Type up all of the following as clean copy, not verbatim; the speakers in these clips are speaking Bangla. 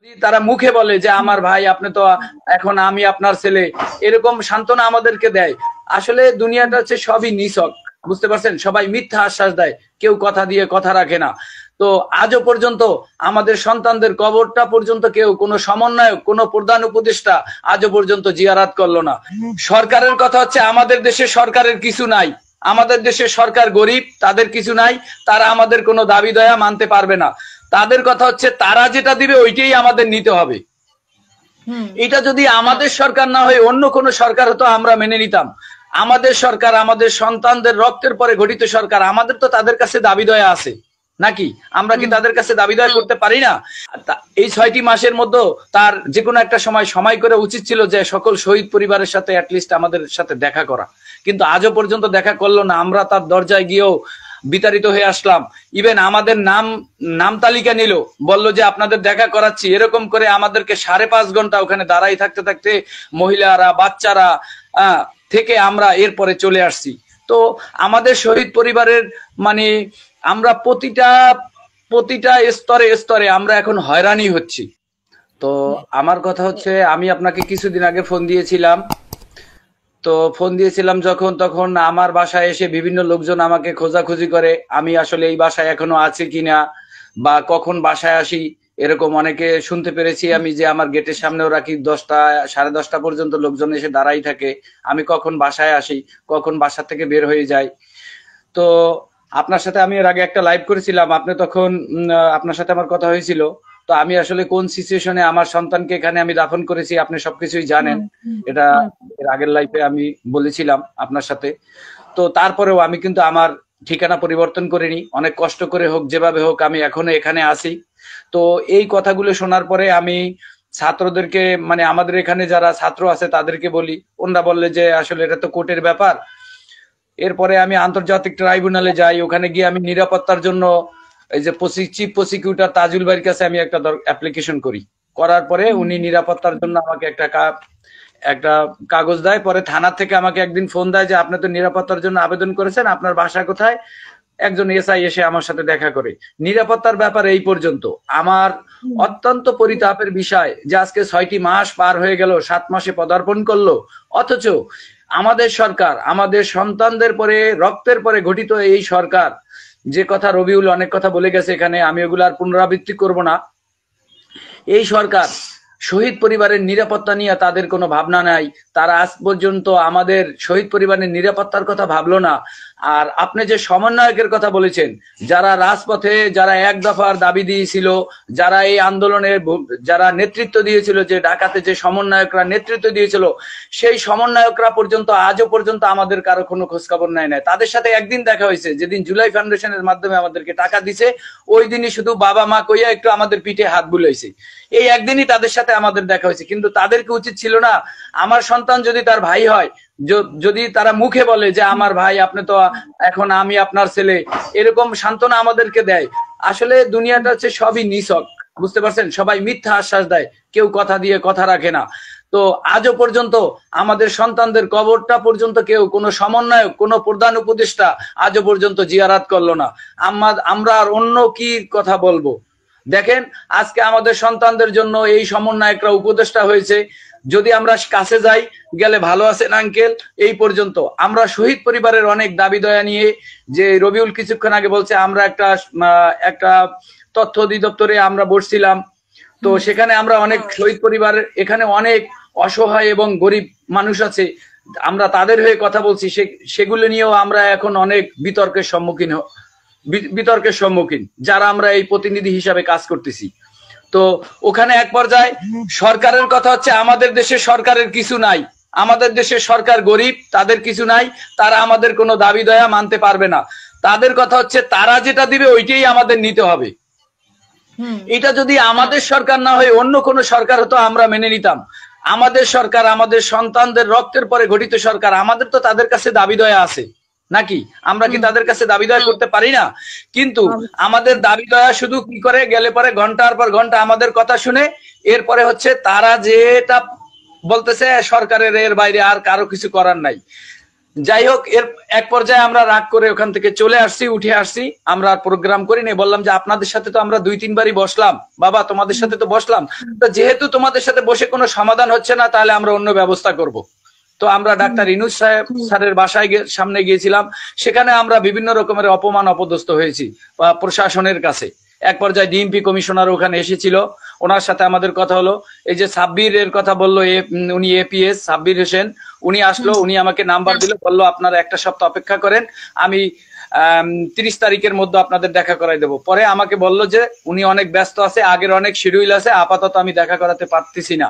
তারা মুখে বলে যে আমার ভাই আপনি তো এখন আমি আপনার ছেলে, এরকম সান্ত্বনা আমাদেরকে দেয়। আসলে দুনিয়াটা হচ্ছে সবই নিছক, বুঝতে পারছেন? সবাই মিথ্যা আশ্বাস দেয়, কেউ কথা দিয়ে কথা রাখে না। তো আজও পর্যন্ত আমাদের সন্তানদের কবরটা পর্যন্ত কেউ কোনো সমন্বয়ক, কোনো প্রধান উপদেষ্টা আজও পর্যন্ত জিয়ারাত করলো না। সরকারের কথা হচ্ছে আমাদের দেশে সরকারের কিছু নাই, আমাদের দেশে সরকার গরিব, তাদের কিছু নাই, তারা আমাদের কোনো দাবি দয়া মানতে পারবে না। তাদের কথা হচ্ছে তারা যেটা দিবে ওইটাই আমাদের নিতে হবে। এটা যদি আমাদের সরকার না হয় অন্য কোনো সরকার হতো আমরা মেনে নিতাম। আমাদের সরকার, আমাদের সন্তানদের রক্তের পরে গঠিত সরকার, আমাদের তো তাদের কাছে দাবি দয়া আছে নাকি? আমরা কি তাদের কাছে দাবি দয়া করতে পারি না? এই 6টি মাসের মধ্যে তার যে কোনো একটা সময় করে উচিত ছিল যে সকল শহীদ পরিবারের সাথে অ্যাটলিস্ট আমাদের সাথে দেখা করা, কিন্তু আজও পর্যন্ত দেখা করলো না। আমরা তার দরজায় গিয়েও বিতাড়িত হয়ে আসলাম। ইভেন আমাদের নাম তালিকা নিল, বলল যে আপনাদের দেখা করাচ্ছি, এরকম করে আমাদেরকে 5.5 ঘন্টা ওখানে দাঁড়াই থাকতে থাকতে মহিলারা, বাচ্চারা থেকে আমরা এরপরে চলে আসছি। তো আমাদের শহীদ পরিবারের মানে আমরা প্রতিটা স্তরে স্তরে আমরা এখন হয়রানি হচ্ছি। তো আমার কথা হচ্ছে, আমি আপনাকে কিছুদিন আগে ফোন দিয়েছিলাম। তো ফোন দিয়েছিলাম যখন, তখন আমার বাসায় এসে বিভিন্ন লোকজন আমাকে খোঁজাখুঁজি করে আমি আসলে এই বাসায় এখনো আছি কিনা বা কখন বাসায় আসি, এরকম অনেকে শুনতে পেরেছি আমি যে আমার গেটের সামনে ওরা কি 10টা 10:30 পর্যন্ত লোকজন এসে দাঁড়াই থাকে, আমি কখন বাসায় আসি, কখন বাসা থেকে বের হয়ে যাই। তো আপনার সাথে আমি এর আগে একটা লাইভ করেছিলাম, আপনি তখন আপনার সাথে আমার কথা হয়েছিল। তো আমি আসলে কোন সিচুয়েশনে আমার সন্তানকে এখানে আমি দাফন করেছি আপনি সবকিছুই জানেন, এটা এর আগের লাইফে আমি বলেছিলাম আপনার সাথে। তো তারপরেও আমি কিন্তু আমার ঠিকানা পরিবর্তন করিনি, অনেক কষ্ট করে হোক যেভাবে হোক আমি এখনো এখানে আছি। তো এই কথাগুলো শোনার পরে আমি ছাত্রদেরকে, মানে আমাদের এখানে যারা ছাত্র আছে তাদেরকে বলি, ওনারা বললে যে আসলে এটা তো কোর্টের ব্যাপার। এরপরে আমি আন্তর্জাতিক ট্রাইব্যুনালে যাই, ওখানে গিয়ে আমি নিরাপত্তার জন্য এই যে চিফ প্রসিকিউটর তাজুল ভাইয়ের কাছে আমি একটা অ্যাপ্লিকেশন করি। করার পরে উনি নিরাপত্তার জন্য আমাকে একটা কাগজ দেয়। পরে থানা থেকে আমাকে একদিন ফোন দেয় যে আপনি তো নিরাপত্তার জন্য আবেদন করেছেন, আপনার বাসা কোথায়? একজন এসআই এসে আমার সাথে দেখা করে। নিরাপত্তার ব্যাপার এই পর্যন্ত। আমার অত্যন্ত পরিতাপের বিষয় যে আজকে 6টি মাস পার হয়ে গেল, 7 মাসে পদার্পণ করলো, অথচ আমাদের সরকার, আমাদের সন্তানদের পরে রক্তের পরে গঠিত এই সরকার, যে কথা রবিউল অনেক কথা বলে গেছে এখানে, আমি ওগুলো আর পুনরাবৃত্তি করব না। এই সরকার শহীদ পরিবারের নিরাপত্তা নিয়ে তাদের কোনো ভাবনা নাই। তারা আজ পর্যন্ত আমাদের শহীদ পরিবারের নিরাপত্তার কথা ভাবলো না। আর আপনি যে সমন্বয়কের কথা বলেছেন, যারা রাজপথে, যারা এক দফার দাবি দিয়েছিল, যারা এই আন্দোলনের যারা নেতৃত্ব দিয়েছিল, যে ঢাকাতে যে সমন্বয়করা নেতৃত্ব দিয়েছিল, সেই সমন্বয়করা পর্যন্ত আজও পর্যন্ত আমাদের কারো কোনো খোঁজখবর নেয় নাই। তাদের সাথে একদিন দেখা হয়েছে, যেদিন জুলাই ফাউন্ডেশনের মাধ্যমে আমাদেরকে টাকা দিছে, ওই দিনই শুধু বাবা মা কইয়া একটু আমাদের পিঠে হাত বুলাইছে। এই একদিনই তাদের সাথে আমাদের দেখা হয়েছে। কিন্তু তাদেরকে উচিত ছিল না, আমার সন্তান যদি তার ভাই হয়, যদি তারা মুখে বলে যে আমার ভাই আপনি তো এখন আমি আপনার ছেলে, এরকম সান্ত্বনা আমাদেরকে দেয়। আসলে দুনিয়াটা হচ্ছে সবই নিছক, বুঝতে পারছেন? সবাই মিথ্যা আশ্বাস দেয়, কেউ কথা দিয়ে কথা রাখে না। তো আজও পর্যন্ত আমাদের সন্তানদের কবরটা পর্যন্ত কেউ কোনো সমন্বয়ক, কোনো প্রধান উপদেষ্টা আজও পর্যন্ত জিয়ারাত করলো না। আমরা আর অন্য কি কথা বলবো? দেখেন, আজকে আমাদের সন্তানদের জন্য এই সমন্বয়করা উপদেষ্টা হয়েছে। যদি আমরা কাছে যাই, গেলে ভালো আছেন আঙ্কেল, এই পর্যন্ত। আমরা শহীদ পরিবারের অনেক দাবি দয়া নিয়ে, যে রবিউল কিছুক্ষণ আগে বলছে, আমরা একটা তথ্য অধিদপ্তরে আমরা বসছিলাম। তো সেখানে আমরা অনেক শহীদ পরিবারের, এখানে অনেক অসহায় এবং গরিব মানুষ আছে, আমরা তাদের হয়ে কথা বলছি। সেগুলো নিয়েও আমরা এখন অনেক বিতর্কের সম্মুখীন, যারা আমরা এই প্রতিনিধি হিসাবে কাজ করতেছি। তো ওখানে এক পর্যায়ে সরকারের কথা হচ্ছে আমাদের দেশে সরকারের কিছু নাই, আমাদের দেশে সরকার গরিব, তাদের কিছু নাই, তারা আমাদের কোনো দাবি দয়া মানতে পারবে না। তাদের কথা হচ্ছে তারা যেটা দিবে ওইটাই আমাদের নিতে হবে। এটা যদি আমাদের সরকার না হয় অন্য কোনো সরকার হতো আমরা মেনে নিতাম। আমাদের সরকার, আমাদের সন্তানদের রক্তের পরে গঠিত সরকার, আমাদের তো তাদের কাছে দাবি দয়া আছে নাকি? আমরা কি তাদের কাছে দাবি দয়া করতে পারি না? কিন্তু আমাদের দাবি দয়া শুধু কি করে, গেলে পরে ঘন্টার পর ঘন্টা আমাদের কথা শুনে, এরপরে হচ্ছে তারা যেটা বলতেছে সরকারের এর বাইরে আর কারো কিছু করার নাই। যাই হোক, এর এক পর্যায়ে আমরা রাগ করে ওখান থেকে চলে আসছি, উঠে আসছি, আমরা প্রোগ্রাম করিনি। বললাম যে আপনাদের সাথে তো আমরা 2-3 বারই বসলাম বাবা, তোমাদের সাথে তো বসলাম, তো যেহেতু তোমাদের সাথে বসে কোনো সমাধান হচ্ছে না, তাহলে আমরা অন্য ব্যবস্থা করব। তো আমরা ডাক্তার ইনুস সাহেব স্যারের বাসায় সামনে গিয়েছিলাম। সেখানে আমরা বিভিন্ন রকমের অপমান অপদস্থ হয়েছি প্রশাসনের কাছে। এক পর্যায়ে ডিএমপি কমিশনার ওখানে এসেছিল, ওনার সাথে আমাদের কথা হলো। এই যে সাব্বির এর কথা বললো, উনি এপিএস সাব্বির হোসেন, উনি আসলো, উনি আমাকে নাম্বার দিল, বললো আপনারা একটা সপ্তাহ অপেক্ষা করেন, আমি 30 তারিখের মধ্যে আপনাদের দেখা করাই দেবো। পরে আমাকে বললো যে উনি অনেক ব্যস্ত আছে, আগের অনেক শিডিউল আছে, আপাতত আমি দেখা করাতে পারতেছি না,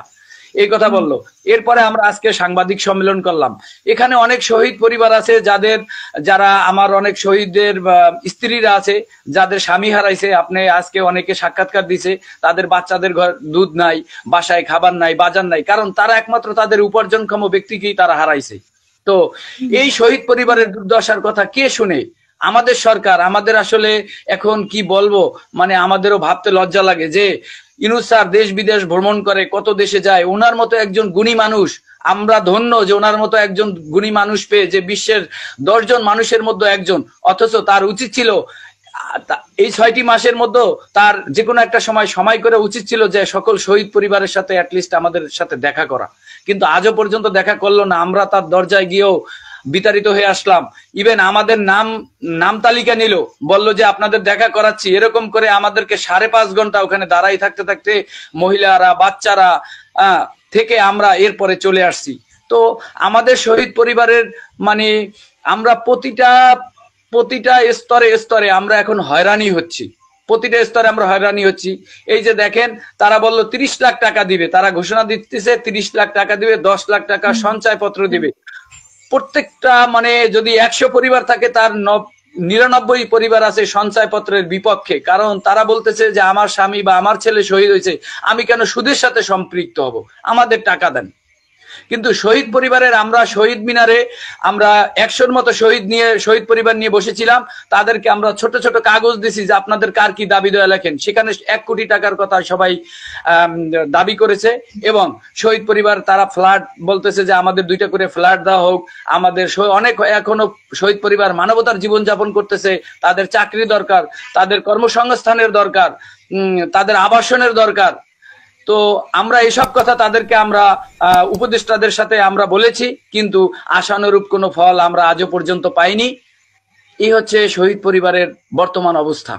এই কথা বললো। এরপরে আমরা আজকে সাংবাদিক সম্মেলন করলাম। এখানে অনেক শহীদ পরিবার আছে, যারা আমার অনেক শহীদদের স্ত্রীরা আছে, যাদের স্বামী হারাইছে। আপনি আজকে অনেকে সাক্ষাৎকার দিছে, তাদের বাচ্চাদের ঘর দুধ নাই, বাসায় খাবার নাই, বাজার নাই, কারণ তারা একমাত্র তাদের উপার্জনক্ষম ব্যক্তিকেই তারা হারাইছে। তো এই শহীদ পরিবারের দুর্দশার কথা কে শুনে? আমাদের সরকার। আমাদের আসলে এখন কি বলবো, মানে আমাদেরও ভাবতে লজ্জা লাগে যে ইউনূস স্যার দেশ বিদেশ ভ্রমণ করে, কত দেশে যায়, ওনার মতো একজন গুণী মানুষ, আমরা ধন্য যে ওনার মতো একজন গুণী মানুষ পেয়ে, যে বিশ্বের 10 জন মানুষের মধ্যে একজন। অথচ তার উচিত ছিল এই 6টি মাসের মধ্যে তার যে কোনো একটা সময় করে উচিত ছিল যে সকল শহীদ পরিবারের সাথে অ্যাটলিস্ট আমাদের সাথে দেখা করা, কিন্তু আজও পর্যন্ত দেখা করলো না। আমরা তার দরজায় গিয়েও বিতাড়িত হয়ে আসলাম। ইভেন আমাদের নাম তালিকা নিল, বলল যে আপনাদের দেখা করাচ্ছি, এরকম করে আমাদেরকে 5.5 ঘন্টা ওখানে দাঁড়াই থাকতে থাকতে মহিলারা, বাচ্চারা থেকে আমরা এরপরে চলে আসছি। তো আমাদের শহীদ পরিবারের মানে আমরা প্রতিটা স্তরে স্তরে আমরা এখন হয়রানি হচ্ছি, প্রতিটা স্তরে আমরা হয়রানি হচ্ছি। এই যে দেখেন, তারা বলল 30 লাখ টাকা দিবে, তারা ঘোষণা দিতেছে 30 লাখ টাকা দিবে, 10 লাখ টাকা সঞ্চয় পত্র দিবে। প্রত্যেকটা মানে যদি 100 পরিবার থাকে, তার 99 পরিবার আছে সঞ্চয় পত্রের বিপক্ষে। কারণ তারা বলতেছে যে আমার স্বামী বা আমার ছেলে শহীদ হয়েছে, আমি কেন সুদের সাথে সম্পৃক্ত হব, আমাদের টাকা দেন। কিন্তু শহীদ পরিবারের আমরা শহীদ মিনারে আমরা 100-র মতো শহীদ পরিবার নিয়ে বসেছিলাম। তাদেরকে আমরা ছোট ছোট কাগজ দিছি যে আপনাদের কার কি দাবি দেওয়া লেখেন। সেখানে 1 কোটি টাকার কথা সবাই দাবি করেছে। এবং শহীদ পরিবার তারা ফ্ল্যাট বলতেছে যে আমাদের 2টা করে ফ্ল্যাট দেওয়া হোক। আমাদের অনেক এখনো শহীদ পরিবার মানবতার জীবনযাপন করতেছে, তাদের চাকরি দরকার, তাদের কর্মসংস্থানের দরকার, তাদের আবাসনের দরকার। তো আমরা এসব কথা তাদেরকে আমরা উপদেষ্টাদের সাথে আমরা বলেছি, কিন্তু আশানুরূপ কোনো ফল আমরা আজও পর্যন্ত পাইনি। এই হচ্ছে শহীদ পরিবারের বর্তমান অবস্থা।